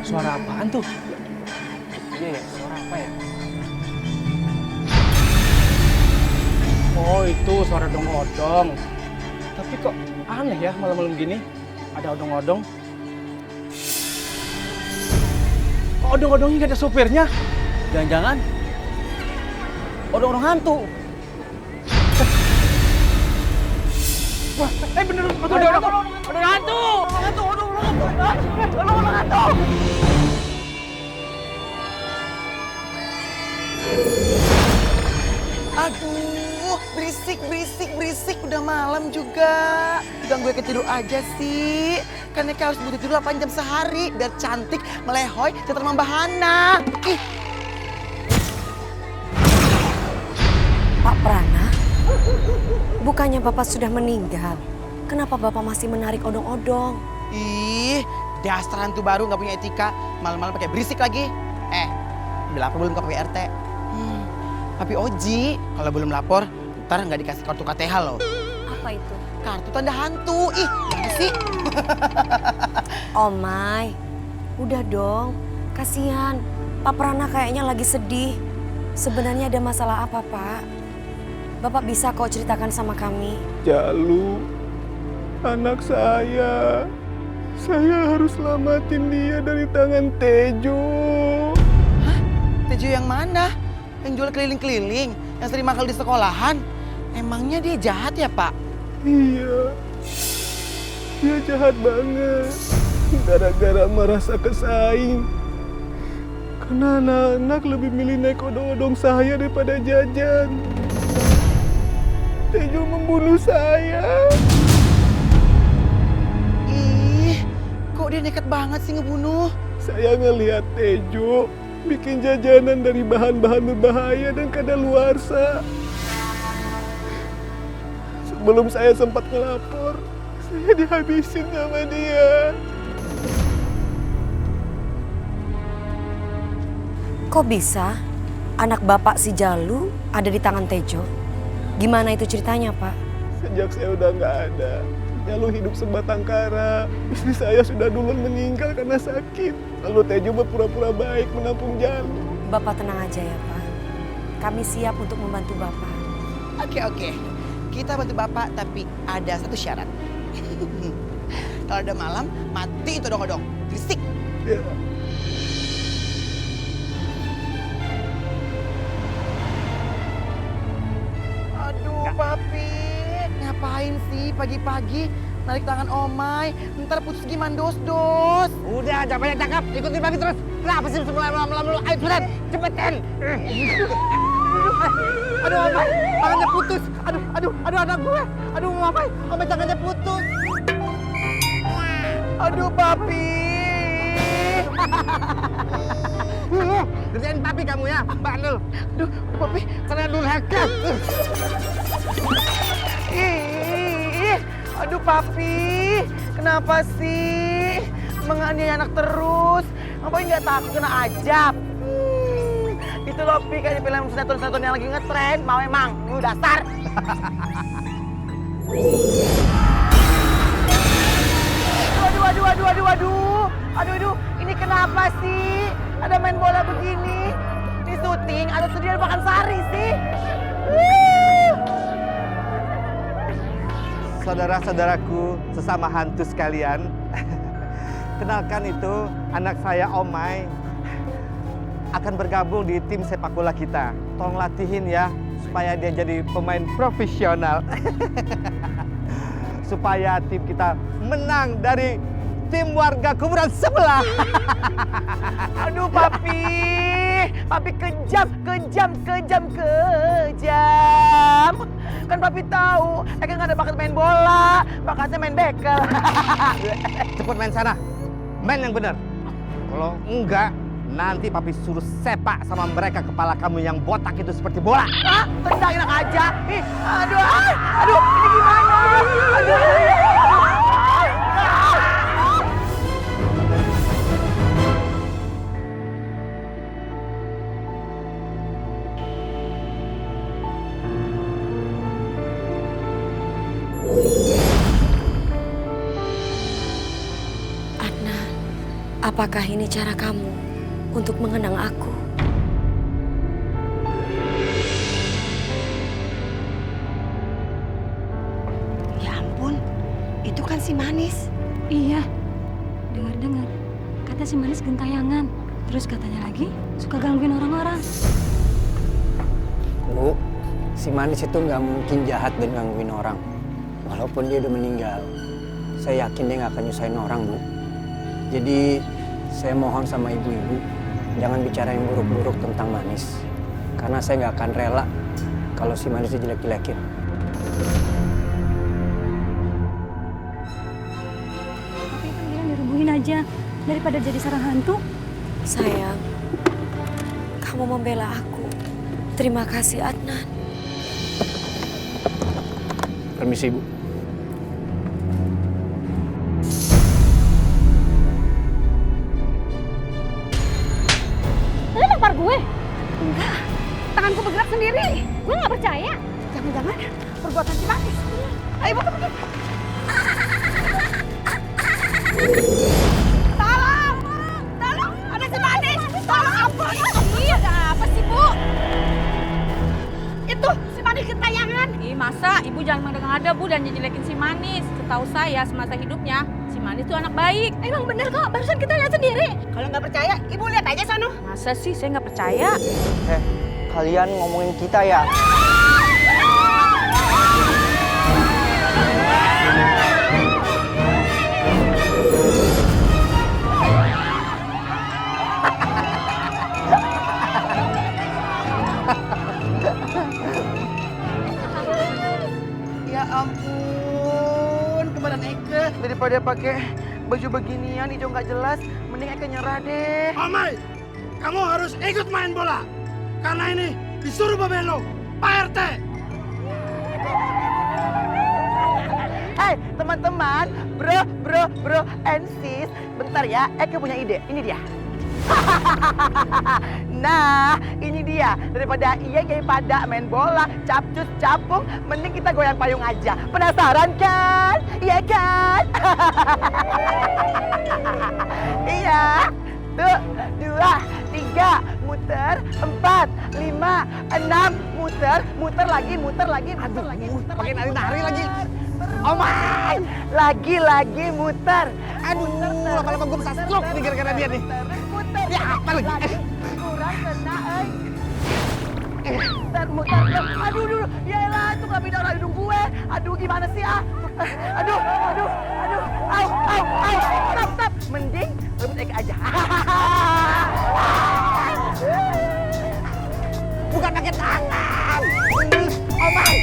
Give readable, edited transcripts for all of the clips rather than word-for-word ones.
Suara apaan tuh? Iya ya, suara apa ya? Oh itu suara odong-odong. Tapi kok aneh ya malam-malam gini ada odong-odong. Kok odong-odongnya nggak ada sopirnya? Jangan-jangan odong-odong hantu. Wah, bener odong-odong hantu. Odong-odong hantu. Aduh, berisik. Udah malam juga. Ganggu gue ketidur aja sih. Kan Eka harus butuh tidur 8 jam sehari. Biar cantik, melehoy, seterma Mbak Hana. Ih. Pak Prana, bukannya Bapak sudah meninggal? Kenapa Bapak masih menarik odong-odong? Ih, dasar hantu baru gak punya etika. Malam-malam pakai berisik lagi. Udah lapor belum ke PRT? Papi Oji, kalau belum lapor, ntar nggak dikasih kartu KTH loh. Apa itu? Kartu tanda hantu. Ih, gimana sih? Oh my, udah dong. Kasihan, Pak Prana kayaknya lagi sedih. Sebenarnya ada masalah apa, Pak? Bapak bisa kok ceritakan sama kami. Jalu, anak saya. Saya harus selamatin dia dari tangan Tejo. Hah? Tejo yang mana? Yang jual keliling-keliling, yang sering makal di sekolahan. Emangnya dia jahat ya, Pak? Iya, dia jahat banget. Gara-gara merasa kesaing. Karena anak-anak lebih milih naik odong-odong saya daripada jajan. Tejo membunuh saya. Ih, kok dia nekat banget sih ngebunuh? Saya ngelihat Tejo bikin jajanan dari bahan-bahan berbahaya dan kadaluarsa. Sebelum saya sempat ngelapor, saya dihabisin sama dia. Kok bisa anak Bapak si Jalu ada di tangan Tejo? Gimana itu ceritanya, Pak? Sejak saya udah nggak ada, Jalu hidup sebatang kara. Istri saya sudah duluan meninggal karena sakit. Lalu Tejo berpura-pura baik menampung Jalu. Bapak tenang aja ya, Pak. Kami siap untuk membantu Bapak. Oke. Kita bantu Bapak, tapi ada satu syarat. Kalau udah malam, mati itu odong-odong. Berisik. Ya. Aduh, Papi. Ngapain sih pagi-pagi narik tangan Omai? Ntar putus gimana dos-dos. Udah, jangan banyak cakap. Ikutin Papi terus. Kenapa sih malam-malam lu? Ayo cepetan, cepetan. Aduh, Omai, tangannya putus. Aduh, anak gue. Aduh, Omai tangannya putus. Aduh, Papi. Kerjain Papi kamu ya, bandel. Aduh, Papi. Karena durhaka. Ih, aduh Papi. Kenapa sih menganiaya anak terus? Ngapain nggak takut kena ajab? Itu loh Pi, kayak di film sinetron-sinetron yang lagi ngetren. Mau emang, lu dasar. Aduh, ini kenapa sih? Ada main bola begini. Ini syuting, ada sediaan makan sari sih. Saudara-saudaraku, sesama hantu sekalian. Kenalkan itu anak saya Omai. Akan bergabung di tim sepak bola kita. Tolong latihin ya, supaya dia jadi pemain profesional. Supaya tim kita menang dari tim warga kuburan sebelah. Aduh Papi. Papi kejam. Kan Papi tahu, Eka nggak ada bakat main bola, bakatnya main bekel. Cepet main sana, main yang benar. Kalau enggak, nanti Papi suruh sepak sama mereka kepala kamu yang botak itu seperti bola. Hah? Tendang enak aja. Ih, aduh, ini gimana? Aduh. Apakah ini cara kamu untuk mengenang aku? Ya ampun, itu kan si Manis. Iya, dengar-dengar. Kata si Manis gentayangan. Terus katanya lagi suka gangguin orang-orang. Bu, si Manis itu nggak mungkin jahat dan gangguin orang. Walaupun dia udah meninggal, saya yakin dia nggak akan nyusahin orang, Bu. Jadi, saya mohon sama ibu-ibu, jangan bicara yang buruk-buruk tentang Manis. Karena saya nggak akan rela kalau si Manis dijelek-jelekin. Tapi kan bilang dirubuhin aja daripada jadi sarang hantu. Sayang, kamu membela aku. Terima kasih, Adnan. Permisi, Bu. Lu nampar gue? Enggak, tanganku bergerak sendiri. Gue nggak percaya. Jangan-jangan perbuatan si Manis. Ayo, bawa pergi. Tolong! Tolong! Ada si Manis! Tolong ampun! Iya, ada apa sih, Bu? Itu si Manis gentayangan. Ih, masa ibu jangan mengada-ngada, Bu, dan jelekin si Manis. Setahu saya semasa hidupnya si Manis tuh anak baik. Emang bener kok, barusan kita lihat sendiri. Kalau nggak percaya, ibu lihat aja sono. Masa sih saya nggak percaya? Kalian ngomongin kita ya? Ya ampun, kemarin Eke daripada pakai baju beginian hijau nggak jelas, mending Eke nyerah deh. Omai, kamu harus ikut main bola. Karena ini disuruh Babelo, Pak RT. Hai teman-teman, bro, and sis. Bentar ya, Eke punya ide. Ini dia. Nah, ini dia. Daripada pada main bola, capcus, capung, mending kita goyang payung aja. Penasaran kan? Iya kan? Iya. Tuh, 2, 3, muter, 4, 5, 6, muter lagi, muter lagi. Pakai nari-nari lagi. Oh my, lagi muter. Aduh, lama-lama gue bisa stroke nih gara-gara dia nih. Muter. Ya, apa lagi? Kurang kena, muter. Aduh, ya elah, itu nggak pindah orang hidung gue. Aduh, gimana sih ah? Aduh, au. Stop. Mending rebut Eka aja. Bukan pakai tangan. Oh my.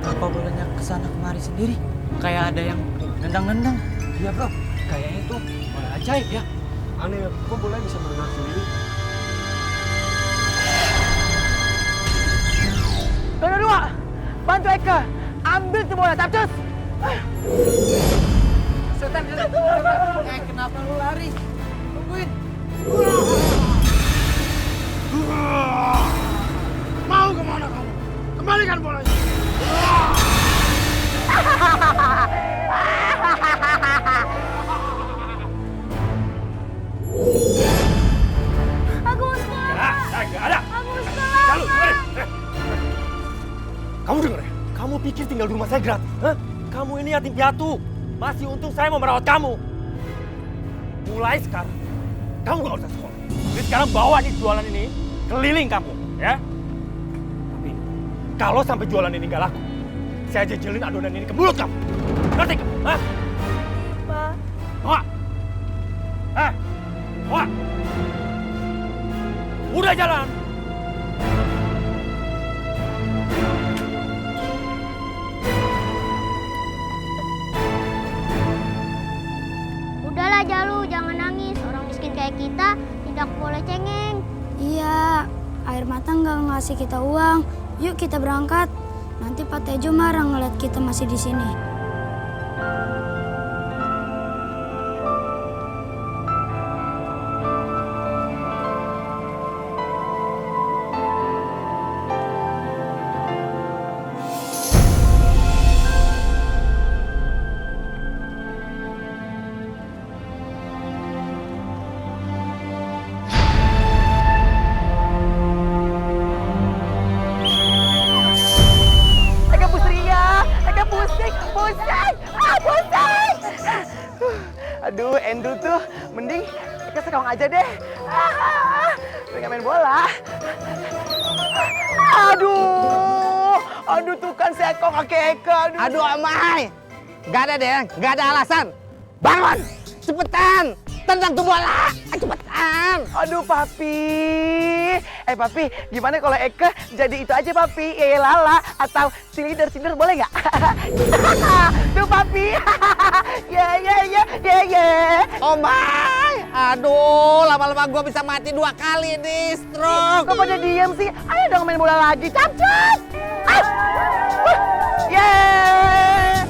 Apa bolehnya kesana kemari sendiri? Kayak ada yang nendang-nendang. Iya bro, kayaknya itu bola ajaib ya. Aneh, kok bola bisa berenang sendiri? Dua, bantu Eka. Ambil tuh bola, capcus. Sultan, kenapa lu lari? Tungguin. Mau kemana kamu? Kembalikan bolanya. Aku mau sekolah. Nggak ada. Aku mau sekolah. Lalu, kamu dengar ya? Kamu pikir tinggal di rumah saya gratis? Hah? Kamu ini yatim piatu. Masih untung saya mau merawat kamu. Mulai sekarang, kamu nggak usah sekolah. Jadi sekarang bawa nih jualan ini keliling kamu, ya. Tapi kalau sampai jualan ini nggak laku, saya jejelin adonan ini ke mulut kamu. Ngerti kamu? Hah? Pak. Bawa. Bawa. Udah jalan. Udahlah Jalu, jangan nangis. Orang miskin kayak kita tidak boleh cengeng. Iya, air mata nggak ngasih kita uang. Yuk kita berangkat. Nanti Pak Tejo marah ngeliat kita masih di sini. pusing! Pusing! Aduh, Endul tuh mending Eka sekong aja deh. Pengen main bola. Aduh tuh kan sekong kaki Eka. Aduh Omai, gak ada deh, gak ada alasan. Bangun, cepetan, tendang tuh bola, cepetan. Aduh Papi. Papi, gimana kalau Eka jadi itu aja Papi? Lala atau Cinder boleh nggak? Tuh Papi. Ya. Omai, aduh lama-lama gua bisa mati 2 kali nih, stroke. Kok pada diem sih? Ayo dong main bola lagi, capcus. Yeay.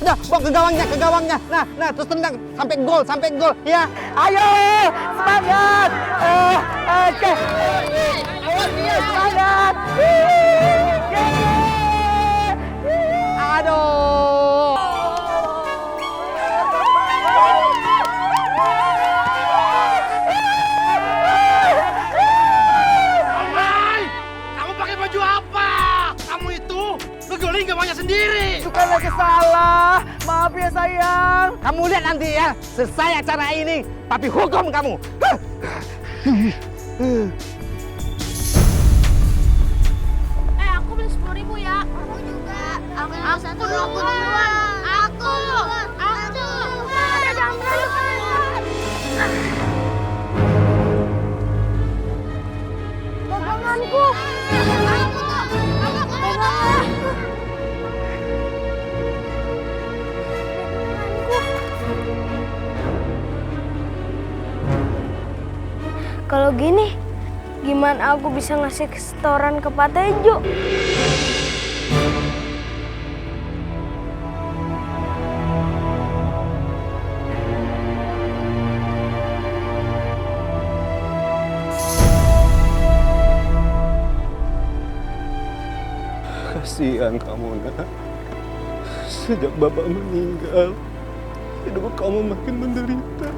Udah, bawa ke gawangnya. Nah, terus tendang sampai gol, ya. Ayo, semangat. Oke. Ayo, semangat. Aduh. Omai, kamu pakai baju apa? Kamu itu ngegolin gawangnya sendiri. Itu kan lagi salah. Maaf ya sayang. Kamu lihat nanti ya, selesai acara ini, Papi hukum kamu. Aku beli 10.000 ya. Aku juga. Aku duluan. Aku. Jangan peganganku. Kalau gini, gimana aku bisa ngasih setoran ke Pak Tejo? Kasihan kamu, nak. Sejak Bapak meninggal, hidup kamu makin menderita.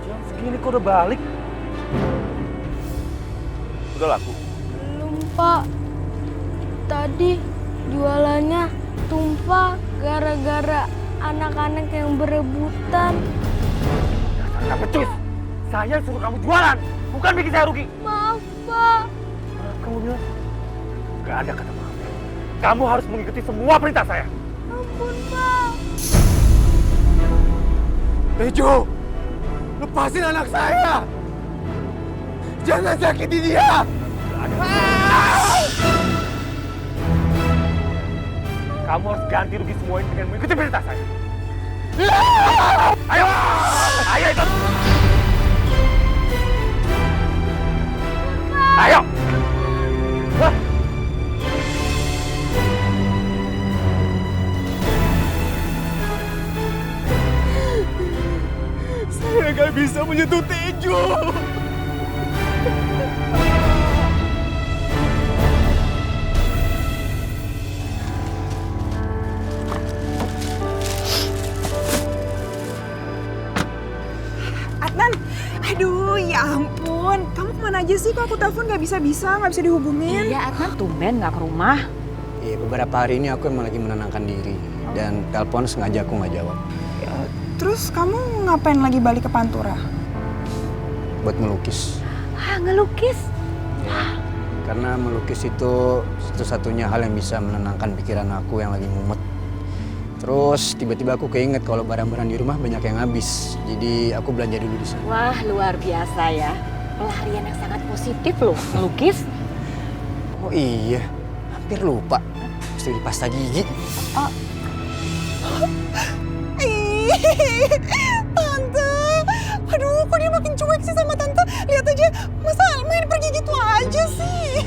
Jam segini kok udah balik? Udah laku? Belum, Pak. Tadi jualannya tumpah gara-gara anak-anak yang berebutan. Dasar nggak becus. Saya suruh kamu jualan, bukan bikin saya rugi. Maaf, Pak. Kamu bilang? Gak ada kata maaf. Kamu harus mengikuti semua perintah saya. Ampun, Pak. Tejo, lepasin anak saya. Jangan sakiti dia. Kamu harus ganti rugi semua ini dengan mengikuti perintah saya. Ayo, ikut. Ayo. Wah. Saya nggak bisa menyentuh Tejo. Adnan, aduh ya ampun, kamu kemana aja sih? Kok aku telepon nggak bisa dihubungin? Iya, Adnan tumben nggak ke rumah. Iya, beberapa hari ini aku emang lagi menenangkan diri. Dan telepon sengaja aku nggak jawab. Terus kamu ngapain lagi balik ke Pantura? Buat melukis. Ngelukis? Karena melukis itu satu-satunya hal yang bisa menenangkan pikiran aku yang lagi mumet. Terus tiba-tiba aku keinget kalau barang-barang di rumah banyak yang habis. Jadi aku belanja dulu di sana. Wah, luar biasa ya. Pelarian yang sangat positif loh, melukis. Oh iya, hampir lupa. Mesti beli pasta gigi. Tante, aduh kok dia makin cuek sih sama Tante. Lihat aja, masa main pergi gitu aja. aja sih?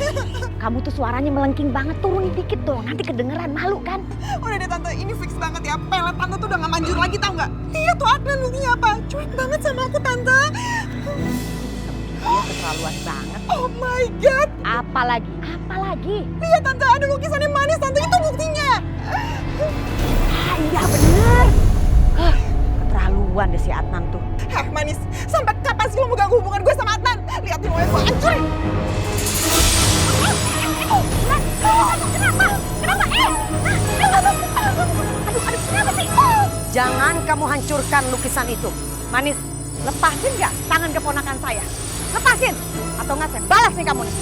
Kamu tuh suaranya melengking banget, turunin dikit dong. Nanti kedengeran, malu kan? Udah deh Tante, ini fix banget ya. Pelet Tante tuh udah gak manjur lagi, tau gak? Lihat tuh Adnan buktinya apa? Cuek banget sama aku Tante. Dia keterlaluan banget. Oh my God. Apalagi? Apalagi? Lihat Tante, ada lukisannya manis Tante, itu buktinya. Ah, iya bener. Keterlaluan deh si Adnan tuh. Hah manis, sampai kapan sih lo mau ganggu hubungan gue sama Adnan? Liatin lo yang gue hancurin. Kenapa? Kenapa? Aduh, kenapa sih? Jangan kamu hancurkan lukisan itu. Manis, lepasin nggak tangan keponakan saya? Lepasin, atau nggak saya balas nih kamu nih.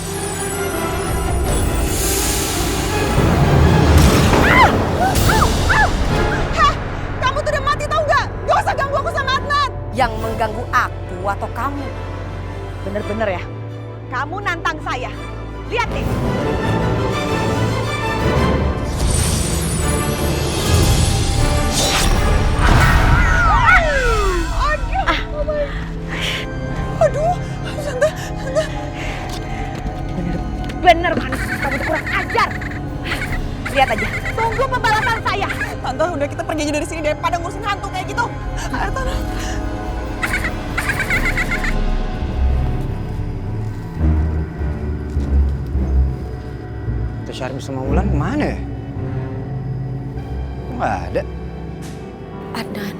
Hah, kamu tuh udah mati tau nggak? Gak usah ganggu aku sama Adnan. Yang mengganggu aku atau kamu? Bener-bener ya? Kamu nantang saya. Lihat nih. Aduh, Tante. Bener Manis, kamu tuh kurang ajar. Lihat aja, tunggu pembalasan saya. Tante, udah kita pergi aja dari sini daripada ngurusin hantu kayak gitu. Ayo Tante. Itu Syarif sama Wulan kemana ya? Kok nggak ada? Adnan,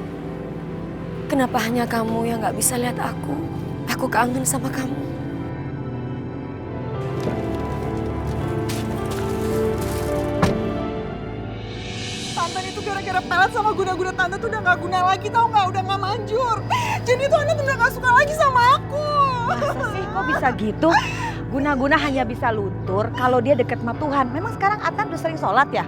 kenapa hanya kamu yang nggak bisa lihat aku? Aku kangen sama kamu. Tante itu gara-gara pelet sama guna-guna Tante tuh udah gak guna lagi tau gak? Udah gak manjur. Jadi tuh Adnan udah gak suka lagi sama aku. Masa sih kok bisa gitu? Guna-guna hanya bisa luntur kalau dia deket sama Tuhan. Memang sekarang Adnan udah sering sholat ya?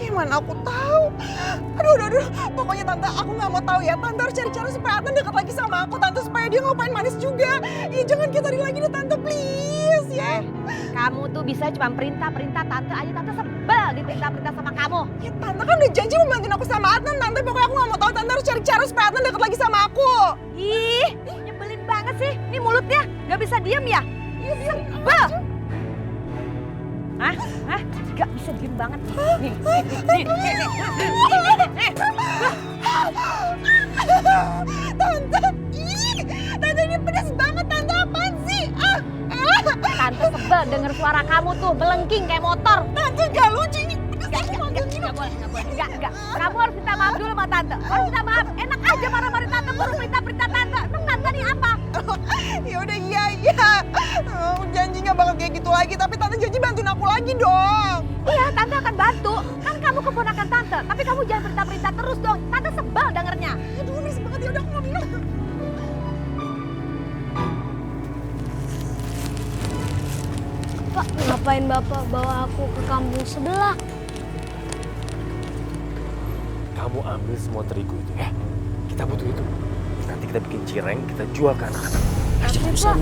Gimana aku tahu? Aduh. Pokoknya Tante, aku gak mau tahu ya. Tante harus cari cara supaya Adnan dekat lagi sama aku. Tante, supaya dia ngelupain Manis juga. Ya jangan kita lagi deh Tante, please ya. Kamu tuh bisa cuma perintah-perintah Tante aja. Tante sebel diperintah-perintah sama kamu. Ya Tante kan udah janji membantuin aku sama Adnan. Tante, pokoknya aku gak mau tahu. Tante harus cari cara supaya Adnan dekat lagi sama aku. Ih, nyebelin banget sih. Ini mulutnya gak bisa diem ya? Sebel. Hah? Gak bisa diem banget. Nih. Tante ini pedas banget. Tante apaan sih? Tante sebel denger suara kamu tuh melengking kayak motor. Tante gak lucu ini. Gak boleh. Enggak. Kamu harus minta maaf dulu sama Tante. Harus minta maaf. Enak aja marah-marah Tante, baru perintah-perintah Tante. Emang Tante nih apa? Ya udah iya. Janji gak bakal kayak gitu lagi. Tapi Tante janji bantuin aku lagi dong. Iya, Tante akan bantu. Kan kamu keponakan Tante. Tapi kamu jangan perintah-perintah terus dong. Tante sebel dengernya. Aduh, berisik banget. Ya udah aku gak minum. Pak, ngapain Bapak bawa aku ke kampung sebelah? Kamu ambil semua terigu itu ya. Kita butuh itu. Nanti kita bikin cireng, kita jual ke anak-anak. Tapi Pak,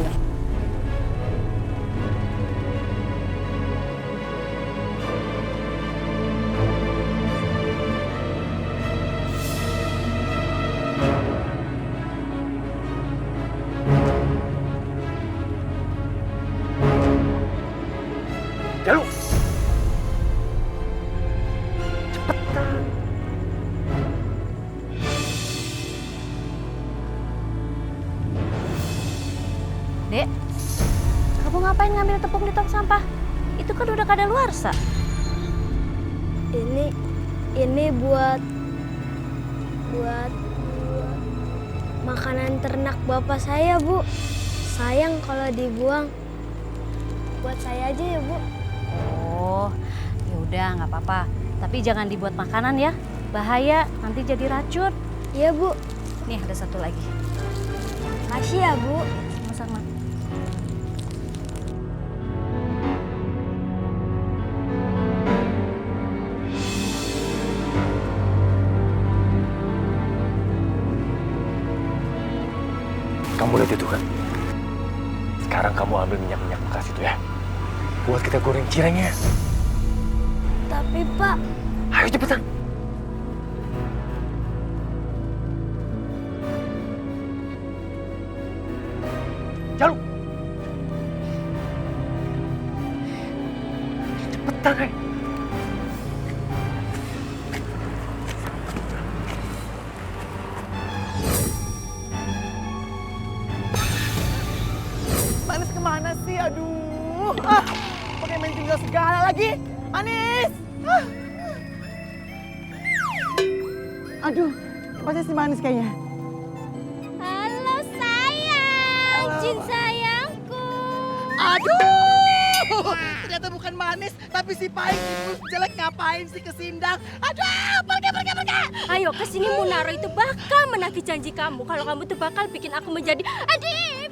Jalu. Dek, kamu ngapain ngambil tepung di tong sampah? Itu kan udah kadaluarsa. ini buat makanan ternak Bapak saya, Bu. Sayang kalau dibuang. Buat saya aja ya, Bu. Oh, ya udah nggak apa-apa. Tapi jangan dibuat makanan ya. Bahaya, nanti jadi racun. Iya, Bu. Nih ada satu lagi. Makasih ya, Bu. Sama-sama. Sekarang kamu ambil minyak-minyak bekas itu ya. Buat kita goreng cirengnya. Tapi Pak, Ayo cepetan. Jalu. Cepetan, Hai. Manis kemana sih? Aduh. Pakai main tinggal segala lagi. Manis. Aduh, pasti si Manis kayaknya. halo sayang, Jin sayangku. Aduh, ternyata bukan Manis, tapi si Paing itu jelek ngapain sih ke Sindang? Aduh, pergi. Ayo kesini Munaro itu bakal menagih janji kamu. Kalau kamu tuh bakal bikin aku menjadi adik.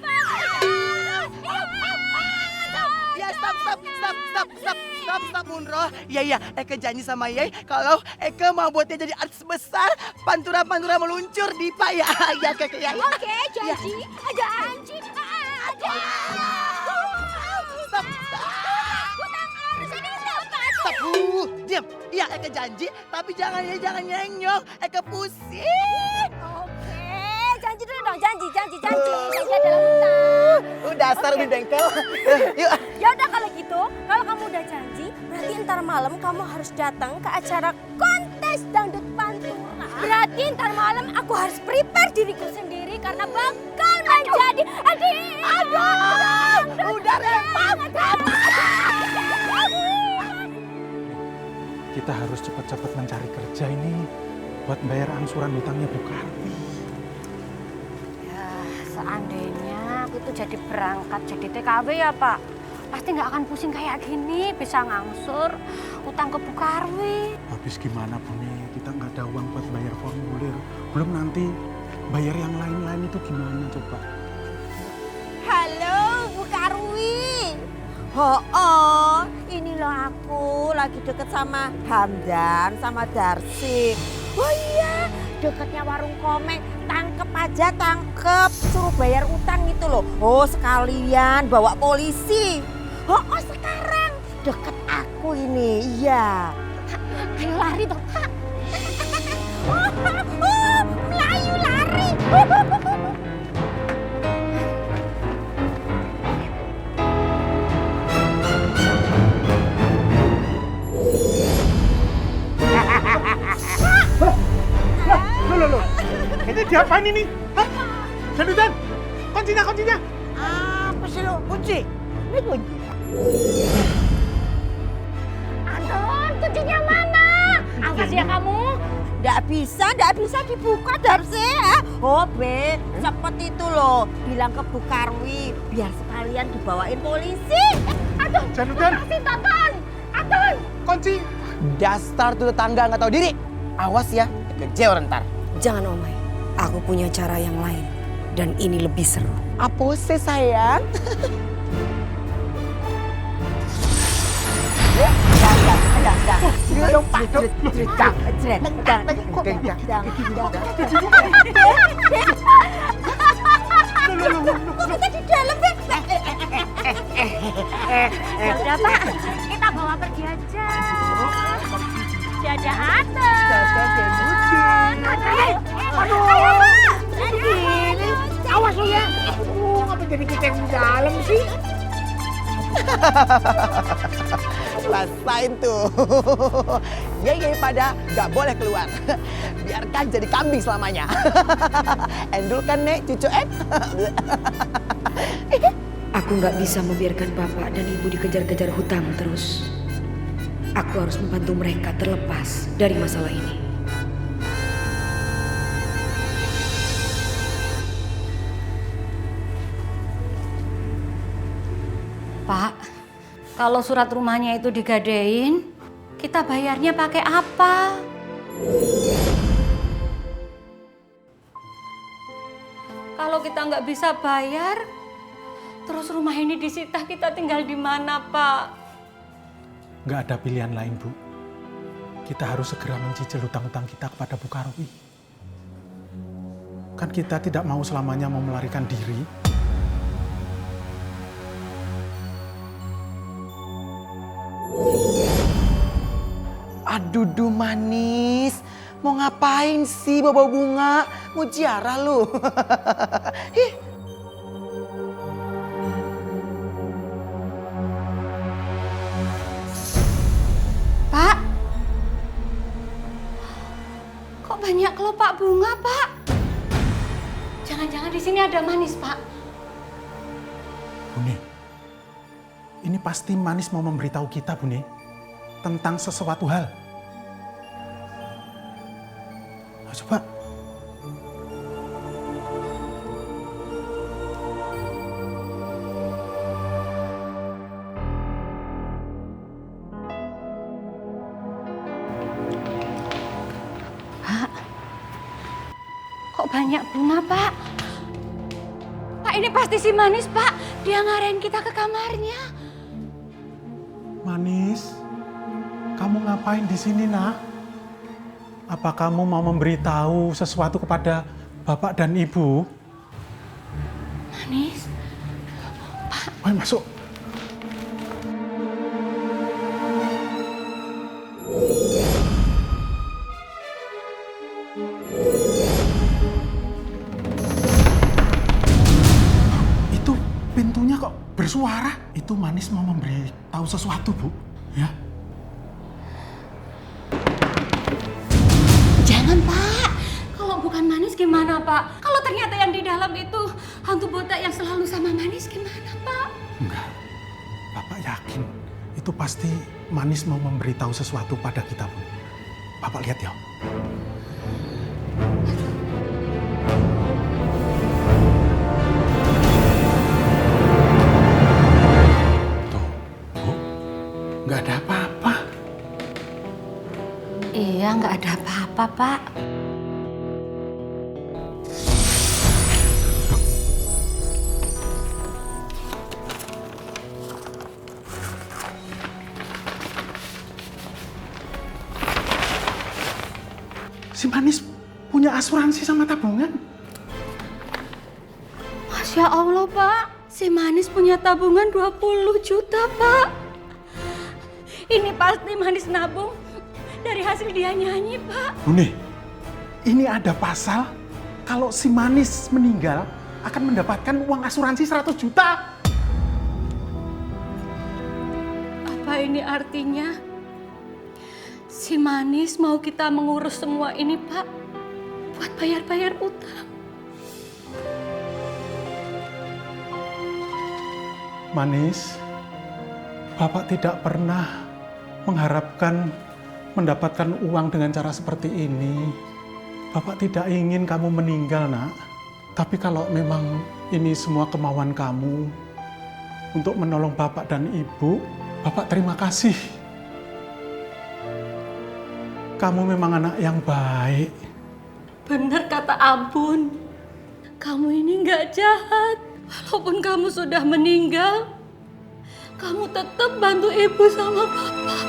Ya stop Munro. Iya, Eke janji sama Yai kalau Eke mau buat dia jadi artis besar, pantura meluncur di Pak ya. Ya Keke ya. Oke, janji. Ada anji. Ada. Stop. Hutang harus ini dapat. Stop. Diam. Iya Eke janji, tapi jangan nyenyong. Eke pusing. Oke, janji dulu dong. Janji adalah hutang. Dasar di bengkel. Yuk. Ya udah kalau gitu, kalau kamu udah janji, berarti ntar malam kamu harus datang ke acara kontes dangdut pantura. Berarti ntar malam aku harus prepare diriku sendiri karena bakal menjadi adik. Udah rempah. Kita harus cepat-cepat mencari kerja ini buat bayar angsuran hutangnya Bu Karwi. Ya, seandainya aku tuh jadi berangkat jadi TKW ya Pak, pasti nggak akan pusing kayak gini, bisa ngangsur utang ke Bu Karwi. Habis gimana Bu nih, kita nggak ada uang buat bayar formulir. Belum nanti bayar yang lain-lain itu gimana coba? Halo Bu Karwi. Ini loh aku lagi deket sama Hamdan sama Darsi. Oh iya, deketnya warung komeng. Tangkep, suruh bayar utang gitu loh. Oh sekalian bawa polisi. Sekarang deket aku ini, iya. Ayo lari dong, Pak. Melayu lari. Loh. Ini diapain ini? Hah? Janutan, kuncinya. Apa sih lo? Kunci? Ini kunci. Anton, kuncinya mana? Awas ya kamu. Nggak bisa dibuka Darsi. Be, cepet itu loh. Bilang ke Bu Karwi, biar sekalian dibawain polisi. Aduh, Janutan. makasih Tonton. Anton. Kunci. Dasar tuh tetangga nggak tahu diri. Awas ya, kejeor ntar. Jangan Omai, aku punya cara yang lain. Dan ini lebih seru. Apa sih sayang? Udah Pak, kita bawa pergi aja. Dadah Anton. Awas lo ya. Ngapa jadi kita yang di dalam sih? Rasain tuh. Ye pada nggak boleh keluar. Biarkan jadi kambing selamanya. Endul kan Nek, cucu Aku nggak bisa membiarkan bapak dan ibu dikejar-kejar hutang terus. Aku harus membantu mereka terlepas dari masalah ini. Pak, kalau surat rumahnya itu digadein, kita bayarnya pakai apa? Kalau kita nggak bisa bayar, terus rumah ini disita, kita tinggal di mana, Pak? Nggak ada pilihan lain, Bu. Kita harus segera mencicil hutang-hutang kita kepada Bu Karwi. Kan kita tidak mau selamanya mau melarikan diri. Aduh manis. Mau ngapain sih bawa bunga? Mau ziarah lu? Ih. Pak, kok banyak kelopak bunga, Pak? Jangan-jangan di sini ada Manis, Pak. Bune, ini pasti Manis mau memberitahu kita, Bune, tentang sesuatu hal. Nah, coba. Pak, kok banyak bunga, Pak? Pak, ini pasti si Manis, Pak. Dia ngarahin kita ke kamarnya. Manis, kamu ngapain di sini, nak? Apa kamu mau memberitahu sesuatu kepada bapak dan ibu? Manis, Pak. Ayo masuk. Itu pintunya kok bersuara? Itu Manis mau memberitahu sesuatu, Bu. Ya. Jangan, Pak. Kalau bukan Manis gimana, Pak? Kalau ternyata yang di dalam itu hantu botak yang selalu sama Manis gimana, Pak? Enggak. Bapak yakin itu pasti Manis mau memberitahu sesuatu pada kita, Bu. Bapak lihat ya. Tuh, Bu. Nggak ada apa-apa. Iya, nggak ada apa-apa, Pak. Si Manis punya asuransi sama tabungan. Masya Allah, Pak. Si Manis punya tabungan 20 juta, Pak. Ini pasti Manis nabung dari hasil dia nyanyi, Pak. Bune, ini ada pasal kalau si Manis meninggal akan mendapatkan uang asuransi 100 juta. Apa ini artinya? Si Manis mau kita mengurus semua ini, Pak, buat bayar-bayar utang. Manis, Bapak tidak pernah mengharapkan mendapatkan uang dengan cara seperti ini. Bapak tidak ingin kamu meninggal, nak. Tapi kalau memang ini semua kemauan kamu untuk menolong Bapak dan Ibu, Bapak terima kasih. Kamu memang anak yang baik. Benar kata Abun, kamu ini nggak jahat. Walaupun kamu sudah meninggal, kamu tetap bantu ibu sama bapak.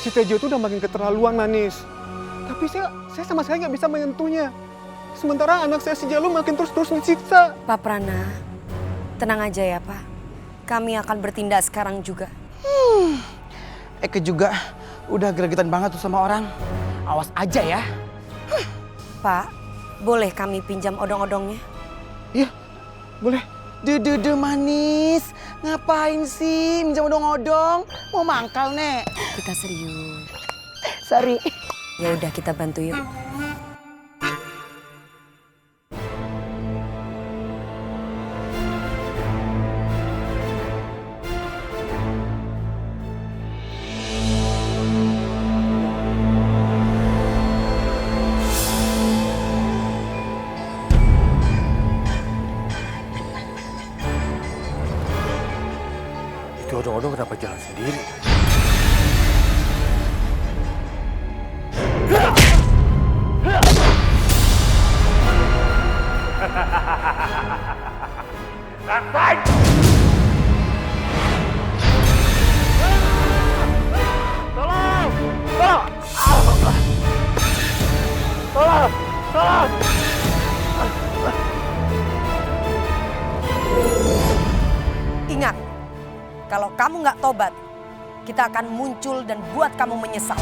Si Tejo itu udah makin keterlaluan, Manis. Tapi saya sama sekali nggak bisa menyentuhnya. Sementara anak saya si Jalu makin terus-terus disiksa. Pak Prana, tenang aja ya, Pak. Kami akan bertindak sekarang juga. Eke juga udah gregetan banget tuh sama orang. Awas aja ya. Pak, boleh kami pinjam odong-odongnya? Iya, boleh. Duh, Manis. Ngapain sih minjam odong-odong? Mau mangkal, Nek? Kita serius. Sorry. Ya udah, kita bantu yuk. Itu odong-odong kenapa jalan sendiri? Fight! Tolong! Tolong! Tolong! Tolong! Ingat, Kalau kamu nggak tobat, kita akan muncul dan buat kamu menyesal.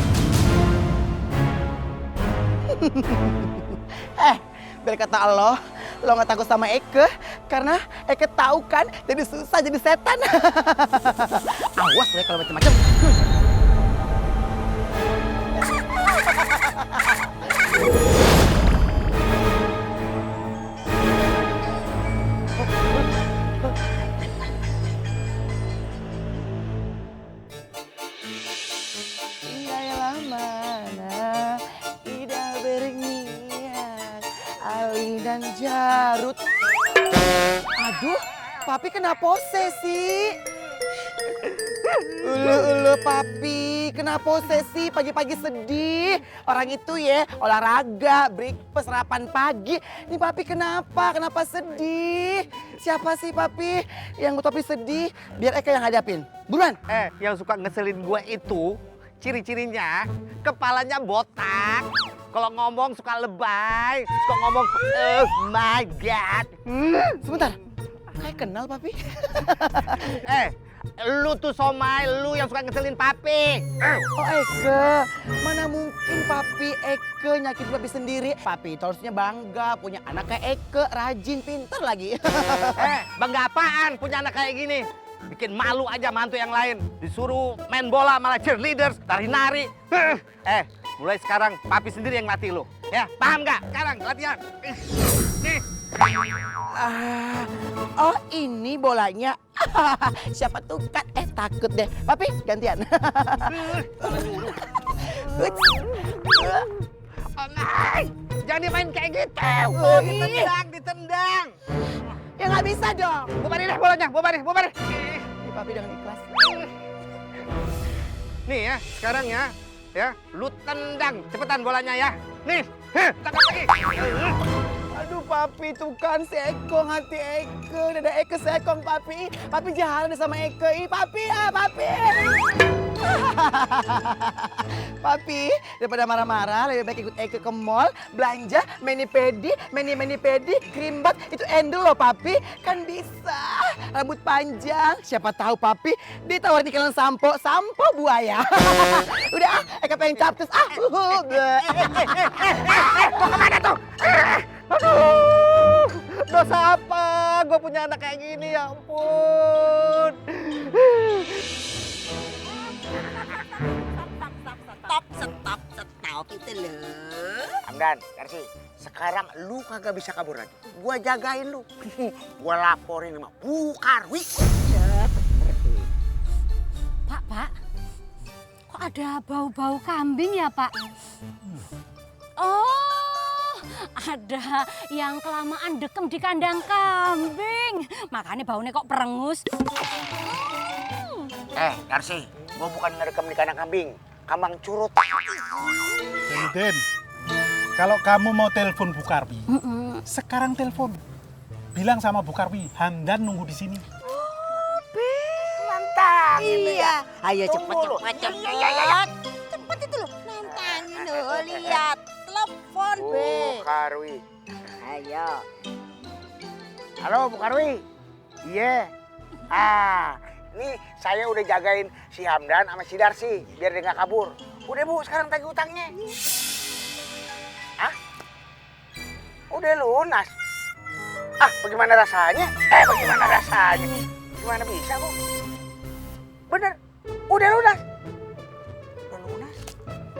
Biar kata Allah, lo nggak takut sama Eke karena Eke tahu kan jadi susah jadi setan. Awas lo kalau macam-macam. Yayalah mana tidak berniat Ali dan Jarut. Aduh, Papi kena posesi. Ulu Papi kena posesi pagi-pagi sedih. Orang itu ya olahraga, breakfast, sarapan pagi. Ini Papi kenapa? Kenapa sedih? Siapa sih Papi yang Papi sedih? Biar Eka yang hadapin. Buruan. Yang suka ngeselin gue itu ciri-cirinya kepalanya botak. Kalau ngomong suka lebay, suka ngomong oh my god. Sebentar. Kayak kenal Papi. Lu tuh Somai, lu yang suka ngeselin Papi. Oh Eke, mana mungkin Papi Eke nyakitin Papi sendiri. Papi itu harusnya bangga punya anak kayak Eke, rajin, pintar lagi. Bangga apaan punya anak kayak gini? Bikin malu aja mantu yang lain. Disuruh main bola malah cheerleaders, nari-nari. Mulai sekarang Papi sendiri yang latih lu. Ya, paham nggak? Sekarang latihan. Nih. Oh ini bolanya. Siapa tuh kan? Takut deh. Papi gantian. Jangan dimain kayak gitu. Ditendang. Ya nggak bisa dong. Bubarin deh bolanya, bubarin. Papi dengan ikhlas. Nih ya, sekarang ya, lu tendang cepetan bolanya ya. Nih, tendang lagi. Aduh Papi tuh kan si Ekong hati Eke, dada Eke sekong Papi. Papi jahat sama Eke. Ih Papi Papi. Papi daripada marah-marah lebih baik ikut Eke ke mall belanja mani-pedi, krimbat itu endul loh Papi. Kan bisa rambut panjang. Siapa tahu Papi ditawarin iklan sampo buaya. Udah Eke pengen capcus. Mau kemana tuh? Aduh, dosa apa? Gue punya anak kayak gini, ya ampun. Stop itu loh. Hamdan, Darsi, sekarang lu kagak bisa kabur lagi. Gua jagain lu. Gua laporin sama Bu Karwi. Pak, kok ada bau-bau kambing ya Pak? Oh, ada yang kelamaan dekem di kandang kambing. Makanya baunya kok perengus. Darsi, gua bukan ngerekam di kandang kambing. Kambang curut. Den, kalau kamu mau telepon Bu Karwi, sekarang telepon. Bilang sama Bu Karwi, Hamdan nunggu di sini. Nantangin lu Iya. ya. Ayo cepet. Cepet itu loh, nantangin loh, lihat. Telepon, Be. Bu Karwi. Ayo. Halo Bu Karwi. Iya. Ini saya udah jagain si Hamdan sama si Darsi biar dia nggak kabur. Udah Bu, sekarang tagih utangnya. Udah lunas. Bagaimana rasanya? Bagaimana rasanya? Gimana bisa Bu? Bener, udah lunas. Udah lunas?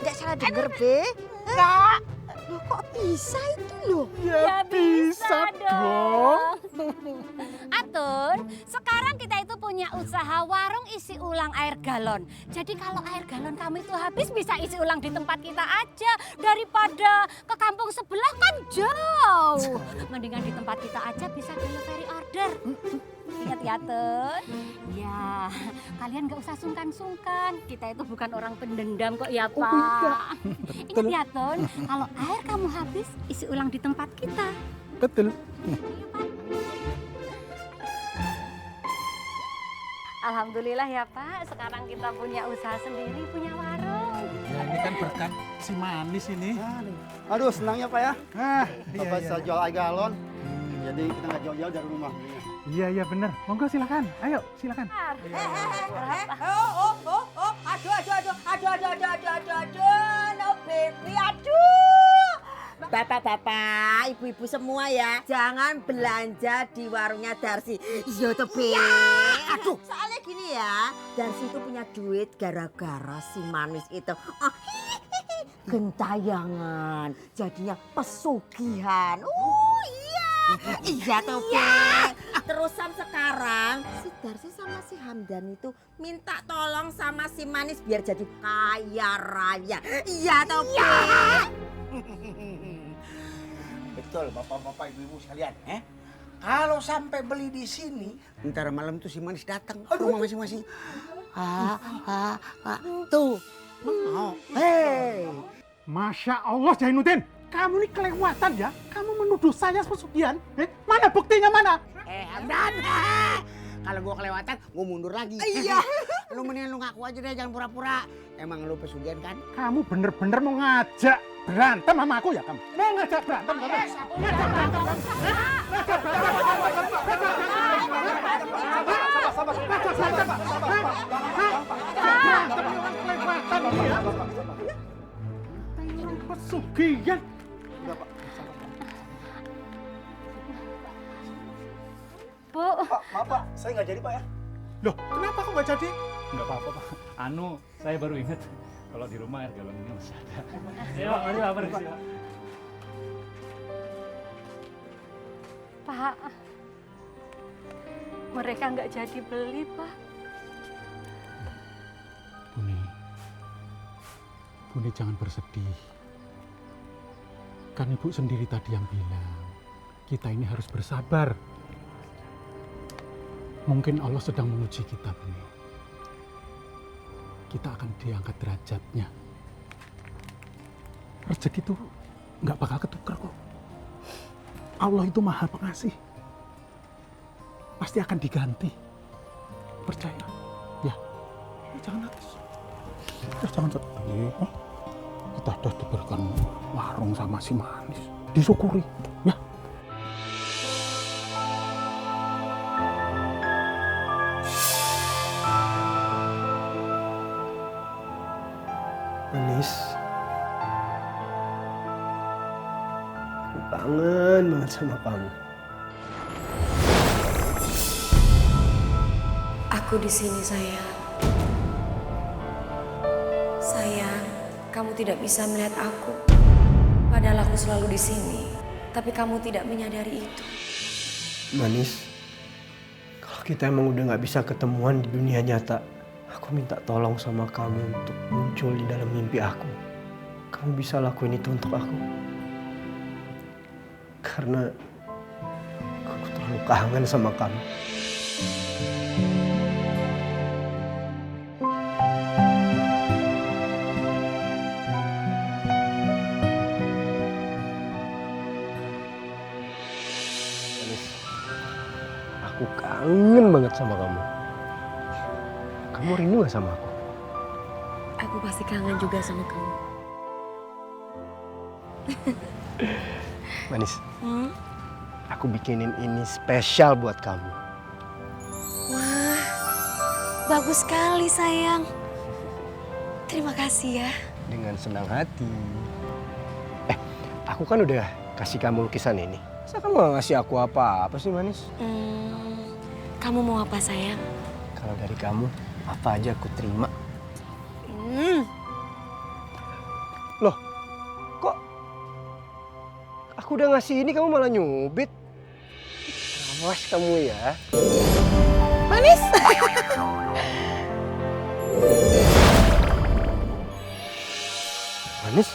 Nggak salah denger, Be. Enggak. Loh, kok bisa itu loh? Ya bisa dong. Atun, sekarang kita itu punya usaha warung isi ulang air galon. Jadi kalau air galon kamu itu habis bisa isi ulang di tempat kita aja. Daripada ke kampung sebelah kan jauh. Mendingan di tempat kita aja bisa delivery order. Ingat ya Tun? Ya, kalian gak usah sungkan-sungkan. Kita itu bukan orang pendendam kok ya Pak. Ingat ya Tun, kalau air kamu habis isi ulang di tempat kita. Betul. Alhamdulillah ya Pak, sekarang kita punya usaha sendiri, punya warung. Ya ini kan berkat si manis ini. Aduh senangnya Pak ya. Bapak iya. bisa jual air galon. Jadi kita nggak jauh-jauh dari rumah. Iya bener. Monggo silakan. Ayo silakan. Aduh, no baby, aduh. Bapak-bapak, ibu-ibu semua ya, jangan belanja di warungnya Darsi. Iya toh, Be. Aduh, soalnya gini ya, Darsi itu punya duit gara-gara si manis itu. Oh, gentayangan, jadinya pesugihan. Iya. Iya toh, Be. Terusan sekarang si Darsi sama si Hamdan itu minta tolong sama si manis biar jadi kaya raya. Iya toh, Be. Betul, bapak-bapak, ibu-ibu sekalian. Kalau sampai beli di sini, ntar malam tuh si manis datang ke rumah masing-masing. Tuh, mau. Hei. Masya Allah Jainuddin, kamu ini kelewatan ya. Kamu menuduh saya pesugihan. Mana buktinya mana? Hamdan. Kalau gua kelewatan, gua mundur lagi. Iya. Lu mendingan lu ngaku aja deh, jangan pura-pura. Emang lu pesugihan kan? Kamu bener-bener mau ngajak berantem sama aku ya kamu? Mau ngajak berantem kamu? Ngajak berantem kamu? Ngajak berantem? Pesugihan. Bu. Pak, maaf Pak, saya nggak jadi Pak ya. Loh, kenapa kok nggak jadi? Nggak apa-apa Pak. Saya baru ingat kalau di rumah air galon ini masih ada. Ya, mari Pak, mari Pak. Pak, mereka nggak jadi beli, Pak. Buni jangan bersedih. Kan Ibu sendiri tadi yang bilang, kita ini harus bersabar. Mungkin Allah sedang menguji kita, Buni. Kita akan diangkat derajatnya. Rezeki itu nggak bakal ketukar kok. Allah itu maha pengasih. Pasti akan diganti. Percaya. Ya. Jangan nangis. Jangan sedih. Kita sudah diberikan warung sama si manis. Disyukuri. Ya. Manis, aku kangen banget sama kamu. Aku di sini, sayang. Sayang, kamu tidak bisa melihat aku. Padahal aku selalu di sini. Tapi kamu tidak menyadari itu. Manis, kalau kita emang udah nggak bisa ketemuan di dunia nyata, aku minta tolong sama kamu untuk muncul di dalam mimpi aku. Kamu bisa lakuin itu untuk aku. Karena aku terlalu kangen sama kamu. Manis, aku kangen banget sama kamu. Kamu rindu gak sama aku? Aku pasti kangen juga sama kamu. Manis, aku bikinin ini spesial buat kamu. Wah, bagus sekali, sayang. Terima kasih ya. Dengan senang hati. Aku kan udah kasih kamu lukisan ini. Masa kamu gak ngasih aku apa-apa sih, Manis? Kamu mau apa, sayang? Kalau dari kamu, apa aja aku terima. Loh, kok aku udah ngasih ini kamu malah nyubit? Awas kamu ya. Manis. Manis?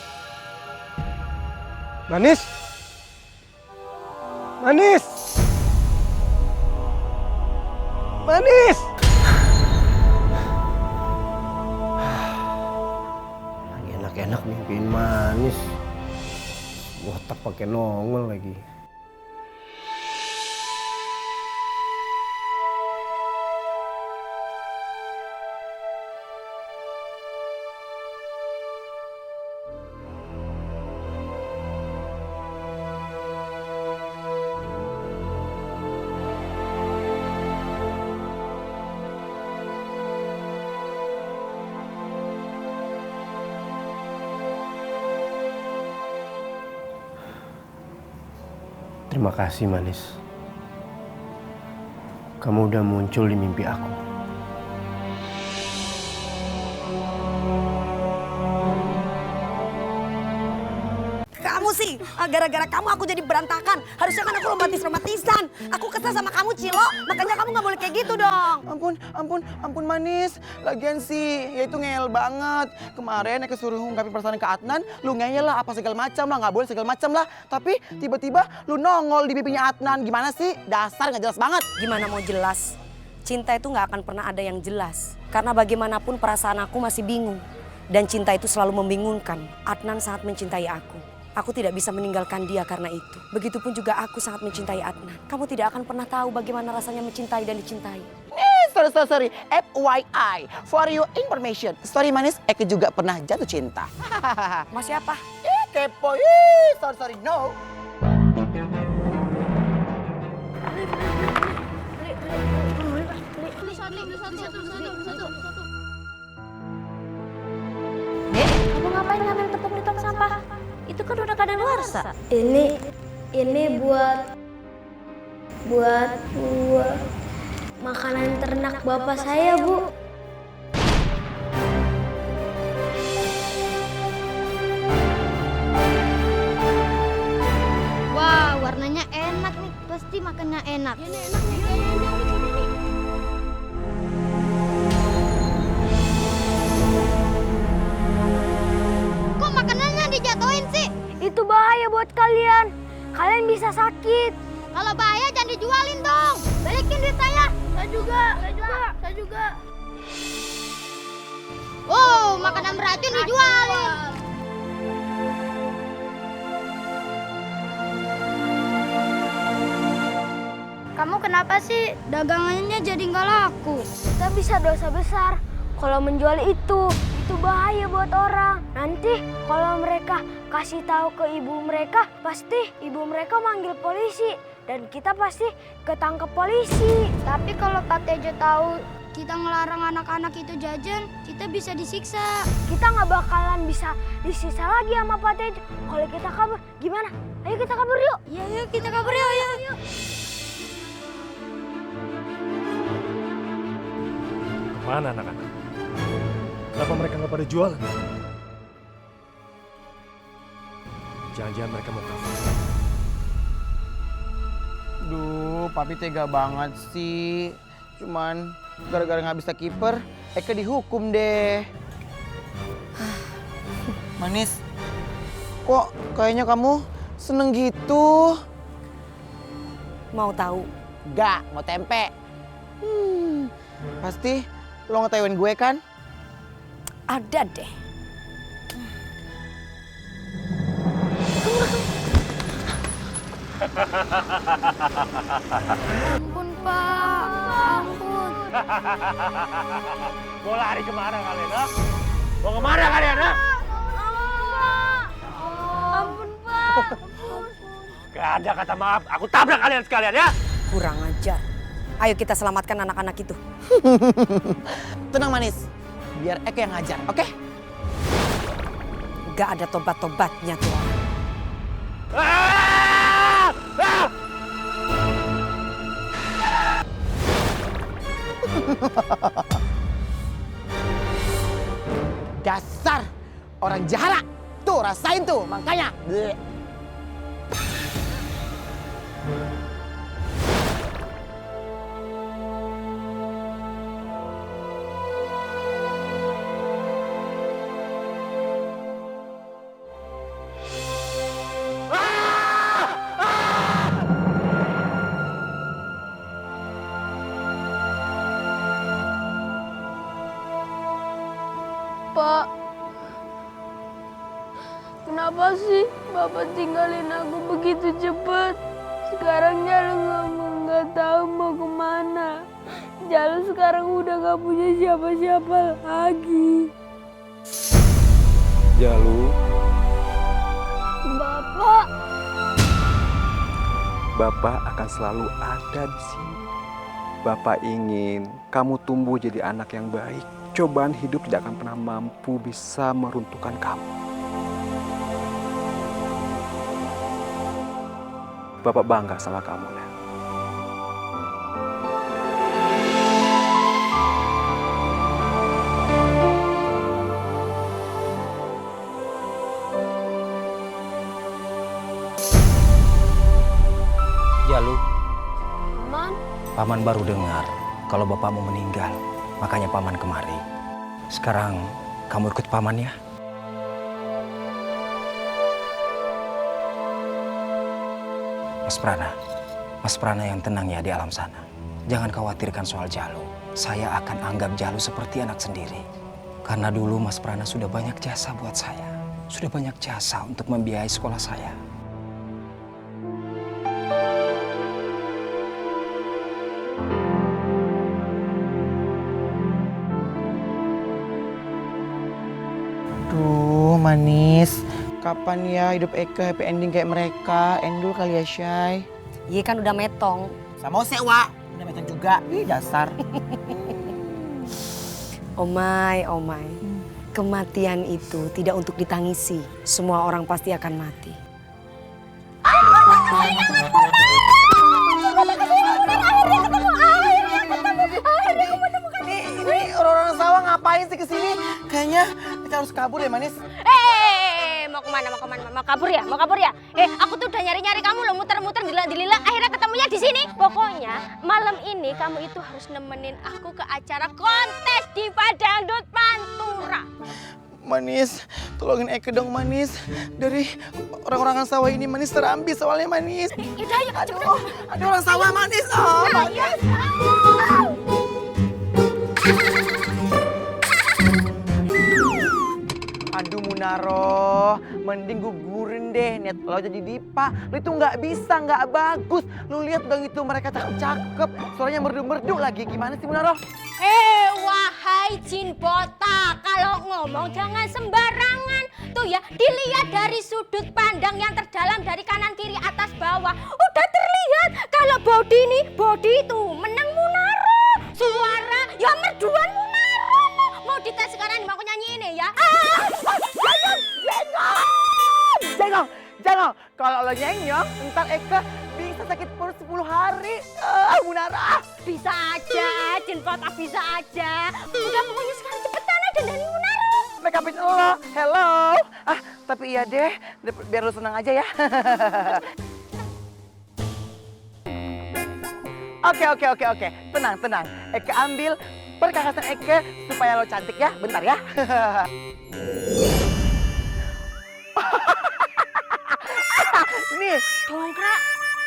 Manis? Manis? Manis? Lagi enak-enak mimpiin manis. Botak pakai nongol lagi. Terima kasih Manis. Kamu udah muncul di mimpi aku. Kamu sih, gara-gara kamu aku jadi berantakan. Harusnya kan aku romantis-romantisan. Aku kesel sama kamu, Cilo. Makanya kamu nggak boleh kayak gitu dong. Ampun Manis. Lagian sih, ya itu ngeyel banget. Kemarin aku suruh ngungkapin perasaan ke Adnan, lu ngeyel lah apa segala macam lah, nggak boleh segala macam lah. Tapi tiba-tiba lu nongol di pipinya Adnan. Gimana sih? Dasar nggak jelas banget. Gimana mau jelas? Cinta itu nggak akan pernah ada yang jelas. Karena bagaimanapun perasaan aku masih bingung. Dan cinta itu selalu membingungkan. Adnan sangat mencintai aku. Aku tidak bisa meninggalkan dia karena itu. Begitupun juga aku sangat mencintai Adnan. Kamu tidak akan pernah tahu bagaimana rasanya mencintai dan dicintai. Sorry. FYI, for your information. Sorry Manis, Eke juga pernah jatuh cinta. Mas siapa? Kepo. Sorry, no. Kamu ngapain ngambil tepung di tong sampah? Itu kan udah kadaluarsa. Ini buat makanan ternak bapak saya, Bu. Wah, warnanya enak nih. Pasti makannya enak. Ini enak nih kayaknya nih. Kok makanannya dijatuhin sih? Itu bahaya buat kalian. Kalian bisa sakit. Kalau bahaya jangan dijualin dong. Balikin duit saya. Saya juga. Oh, makanan beracun dijualin. Kamu kenapa sih dagangannya jadi nggak laku? Kita bisa dosa besar kalau menjual itu. Itu bahaya buat orang. Nanti kalau mereka kasih tahu ke ibu mereka, pasti ibu mereka manggil polisi. Dan kita pasti ketangkep polisi. Tapi kalau Pak Tejo tahu kita ngelarang anak-anak itu jajan, kita bisa disiksa. Kita nggak bakalan bisa disiksa lagi sama Pak Tejo. Kalau kita kabur, gimana? Ayo kita kabur yuk. Iya, yuk kita kabur yuk. Kemana anak-anak? Kenapa mereka nggak pada jualan? Jangan-jangan mereka mau kabur. Duh, Papi tega banget sih. Cuman gara-gara nggak bisa kiper, Eke dihukum deh. Manis, kok kayaknya kamu seneng gitu? Mau tahu? Gak, mau tempe. Pasti lo ngetewain gue kan? Ada deh. Ampun, Pak. Ampun. Mau lari kemana kalian, ha? Mau kemana kalian, ha? Ampun, Pak. Gak ada kata maaf, aku tabrak kalian sekalian ya. Kurang ajar. Ayo kita selamatkan anak-anak itu. Tenang Manis, biar Eke yang ngajar, oke? Gak ada tobat-tobatnya tuh. Dasar orang jahat. Tuh rasain tuh, makanya. Bleh. Pak, kenapa sih Bapak tinggalin aku begitu cepat? Sekarang Jalu nggak tahu mau kemana. Jalu sekarang udah nggak punya siapa-siapa lagi. Jalu. Bapak. Bapak akan selalu ada di sini. Bapak ingin kamu tumbuh jadi anak yang baik. Cobaan hidup tidak akan pernah mampu bisa meruntuhkan kamu. Bapak bangga sama kamu, Nel. Jalu, Man, Paman baru dengar kalau bapakmu meninggal. Makanya Paman kemari. Sekarang kamu ikut Paman ya. Mas Prana yang tenang ya di alam sana. Jangan khawatirkan soal Jalu. Saya akan anggap Jalu seperti anak sendiri. Karena dulu Mas Prana sudah banyak jasa buat saya. Sudah banyak jasa untuk membiayai sekolah saya. Duh, Manis. Kapan ya hidup Eka happy ending kayak mereka? Endul kali ya, Syai. Iya kan udah metong. Sama Sewa, udah metong juga. Ih, dasar. Omai. Kematian itu tidak untuk ditangisi. Semua orang pasti akan mati. Ini orang-orang sawah ngapain sih kesini? Kayaknya kita harus kabur ya, Manis. Mau kabur ya? Aku tuh udah nyari-nyari kamu loh, muter-muter dilila, akhirnya ketemunya di sini. Pokoknya malam ini kamu itu harus nemenin aku ke acara kontes di Padangdut Pantura. Manis, tolongin Eka dong, Manis. Dari orang-orang sawah ini, Manis terambil soalnya, Manis. Aduh, ada orang sawah, Manis. Oh, Manis. Aduh, Munaro, mending gugurin deh niat lo jadi Dipa. Lo itu nggak bisa, nggak bagus. Lo lihat dong itu mereka cakep-cakep, suaranya merdu-merdu lagi. Gimana sih, Munaro? Wahai jin botak, kalau ngomong jangan sembarangan. Tuh ya, dilihat dari sudut pandang yang terdalam dari kanan kiri atas bawah. Udah terlihat kalau body itu menang Munaro. Suara ya merduan Munaro. Mau dites sekarang, mau aku nyanyiin ya? Jangan. Kalau lo nyenyong, ntar Eka bisa sakit perut 10 hari. Munara. Bisa aja, jin botak bisa aja. Udah pokoknya sekarang cepetan aja dari Munaro. Make upin lo, hello. Tapi iya deh, biar lo senang aja ya. Oke. Tenang. Eka ambil perkakasan Eka supaya lo cantik ya. Bentar ya. Nih. Dongkrak,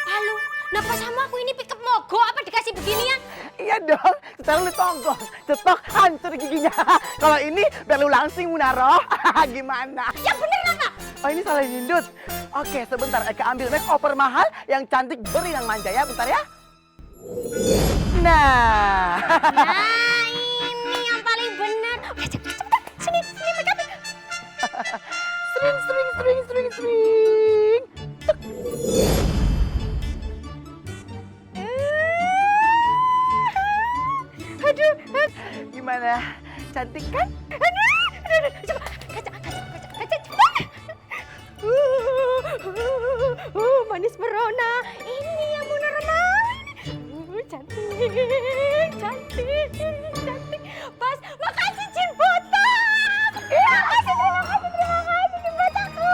halo. Kenapa sama aku ini pick up mogok apa dikasih beginian? Iya dong, sekarang lu tonggok, cetok hancur giginya. Kalau ini biar lu langsing, Munaro. Gimana? Ya bener apa? Oh, ini salah nyindut. Oke, sebentar Eka ambil makeover mahal yang cantik berinang manja ya, bentar ya. Nah. Nah, ini yang paling benar. Oke, cepetan. Sini make up. String. Aduh, gimana? Cantik kan? Aduh, coba kaca. Manis merona. Ini yang Munaro mau. Cantik. Pas, makasih jin botak. Makasih jin botakku.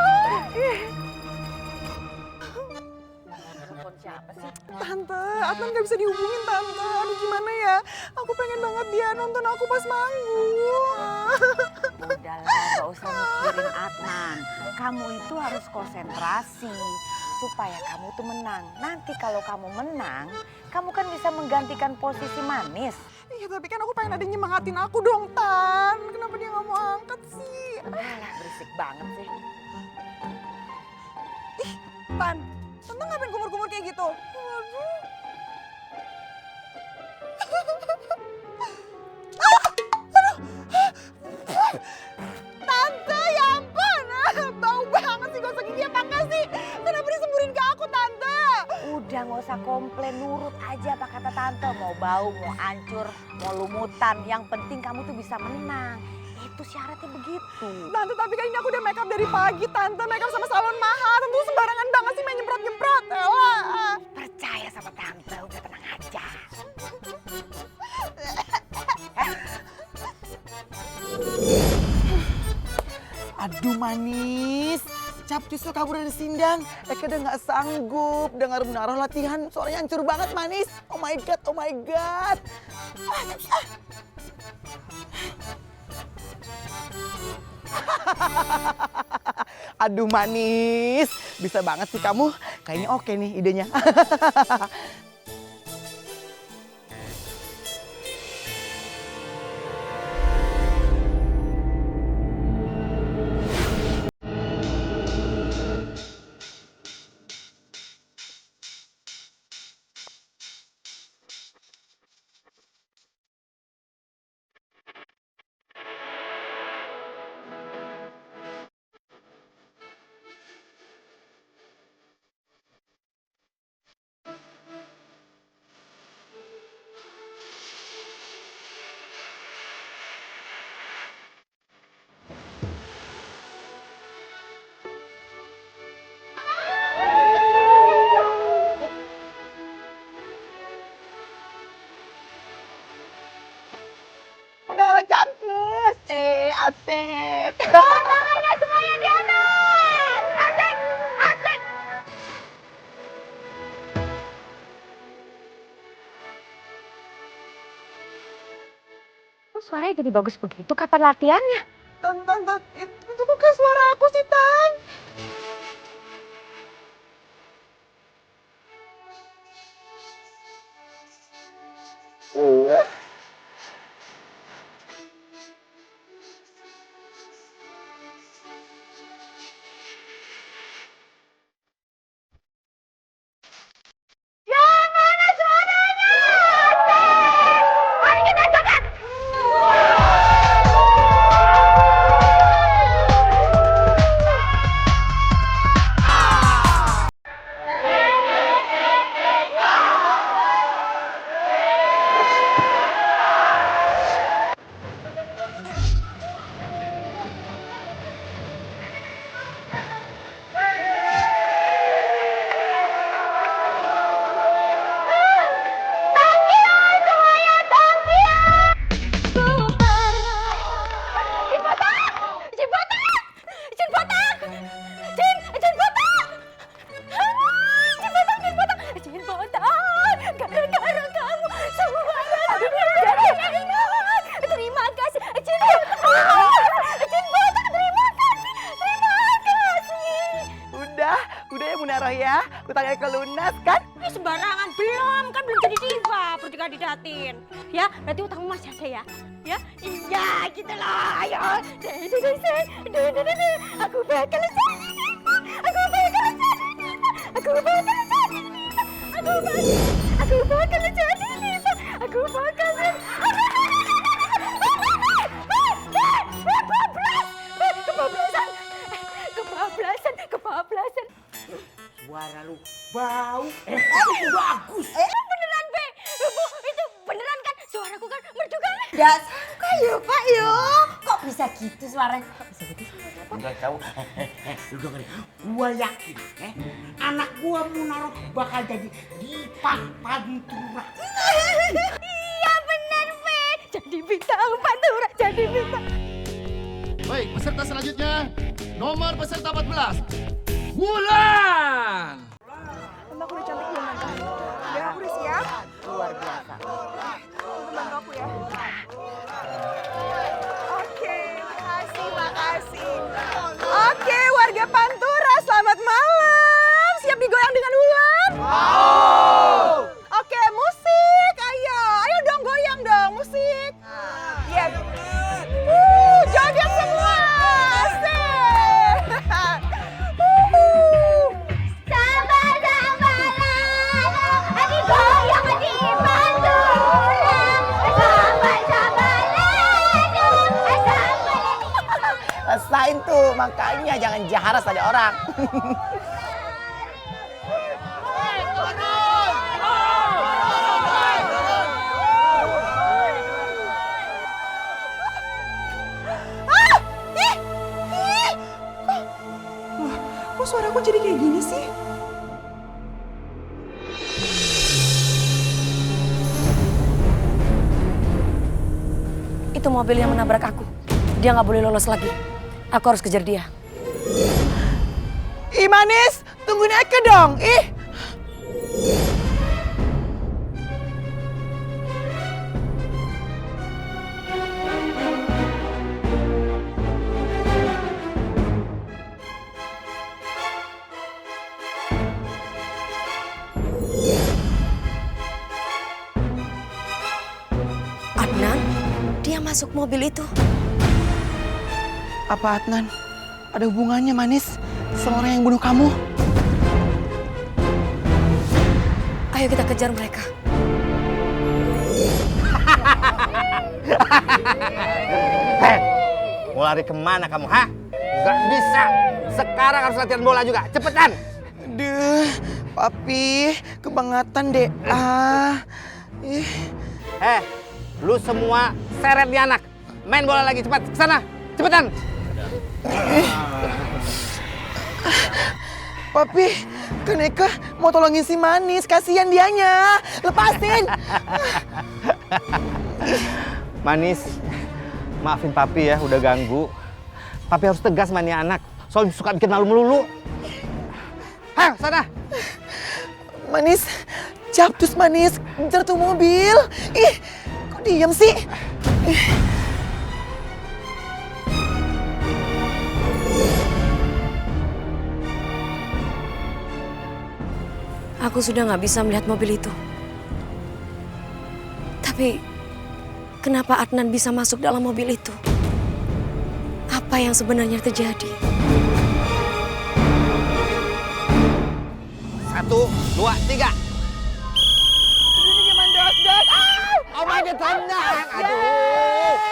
Siapa sih? Tante, Adnan gak bisa dihubungin, Tante. Aduh, gimana ya? Aku pengen banget dia nonton aku pas manggung. Udahlah, gak usah mikirin Adnan. Kamu itu harus konsentrasi supaya kamu tuh menang. Nanti kalau kamu menang, kamu kan bisa menggantikan posisi Manis. Iya, tapi kan aku pengen ada yang nyemangatin aku dong, Tan. Kenapa dia gak mau angkat sih? Alah, berisik banget sih. Ih, Tan. Tante ngapain kumur-kumur kayak gitu? Waduh. Tante, ya ampun. Bau banget sih gosok gigi apa enggak sih? Kenapa disemburin ke aku, Tante? Udah gak usah komplain, nurut aja apa kata Tante. Mau bau, mau hancur, mau lumutan. Yang penting kamu tuh bisa menang. Itu syaratnya begitu. Tante, tapi kan ini aku udah make up dari pagi, Tante. Make up sama salon mahal. Tante tuh sembarangan banget sih main nyemprot-nyemprot. Elah. Percaya sama Tante, udah tenang aja. Aduh manis, Cap justru kabur dari sindang. Eka udah gak sanggup dengar menaruh latihan. Suaranya hancur banget manis. Oh my god, oh my god. Aduh manis, bisa banget sih kamu. Kayaknya oke nih idenya. Udah cantik. Asik. Tangannya semuanya di atas. Asik, asik. Kok suaranya jadi bagus begitu? Kapan latihannya? Tante, itu kok kayak suara aku sih, Tan? Udah ya Munarah ya, utangnya kelunas kan? Sembarangan, belum jadi diva, perlu dikandidatin. Ya, berarti utangmu masih ada ya? Ya, iya gitu loh, ayo. Aku bakal jadi diva, aku bakal jadi diva, aku bakal jadi diva, aku bakal jadi diva, aku bakal jadi kebablasan. Suara lu bau. Itu bagus. Beneran, Be. Bu, itu beneran kan? Suaraku kan merdu kan? Nggak sangka ya, Pak yo. Kok bisa gitu suaranya? Bisa gitu suaranya, Pak? Nggak tahu. Lu dengerin. Gua yakin, anak gua Munarah bakal jadi Dipa Pantura. Iya bener, Be. Jadi bintang Pantura, jadi bintang. Baik, peserta selanjutnya nomor peserta 14. Wulan. Tante, aku udah cantik belum, Tante? Udah, aku udah siap. Luar biasa. Tante, bantu aku ya. Oke, makasih. Oke, warga Pantura, selamat malam. Siap digoyang dengan Wulan? Mau. Oke, musik, ayo. Ayo dong, goyang dong, musik. Iya. Joget semua. Asik. Rasain tuh, makanya jangan jaharas ada orang. Itu mobil yang menabrak aku. Dia nggak boleh lolos lagi. Aku harus kejar dia. Ih Manis, tungguin Eke dong. Ih. Adnan, dia masuk mobil itu. Apa Adnan? Ada hubungannya Manis sama orang yang bunuh kamu? Ayo kita kejar mereka. Hei, mau lari kemana kamu, ha? Gak bisa. Sekarang harus latihan bola juga. Cepetan. Aduh, Papi, kebangetan deh. Lu semua seret nih anak. Main bola lagi, cepat. Kesana, cepetan. Papi, kan Eka mau tolongin si Manis, kasihan dianya. Lepasin. Manis, maafin Papi ya udah ganggu. Papi harus tegas mani anak, soalnya suka bikin malu melulu. Hah, sana. Manis, Capcus Manis, ngejar tuh mobil. Ih, kok diem sih? Aku sudah nggak bisa melihat mobil itu. Tapi kenapa Adnan bisa masuk dalam mobil itu? Apa yang sebenarnya terjadi? 1, 2, 3. Ini gimana dos-dos? Oh my God, tenang. Aduh.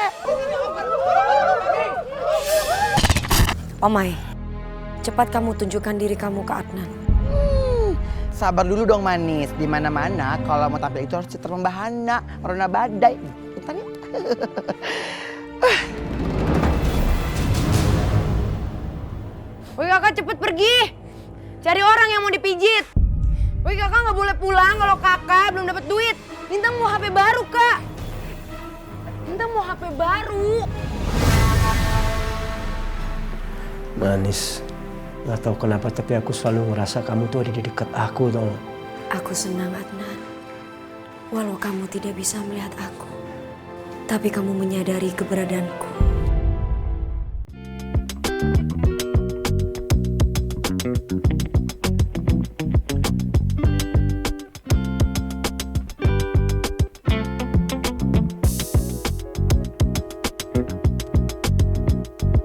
Omai, cepat kamu tunjukkan diri kamu ke Adnan. Sabar dulu dong Manis. Di mana-mana kalau mau tampil itu harus citra membahana, warna badai. Bentar ya. Woi kakak cepet pergi. Cari orang yang mau dipijit. Woi kakak nggak boleh pulang kalau kakak belum dapat duit. Lintang mau HP baru kak. Lintang mau HP baru. Manis, gak tahu kenapa tapi aku selalu ngerasa kamu tuh ada di dekat aku, tau gak? Aku senang Adnan. Walau kamu tidak bisa melihat aku, tapi kamu menyadari keberadaanku.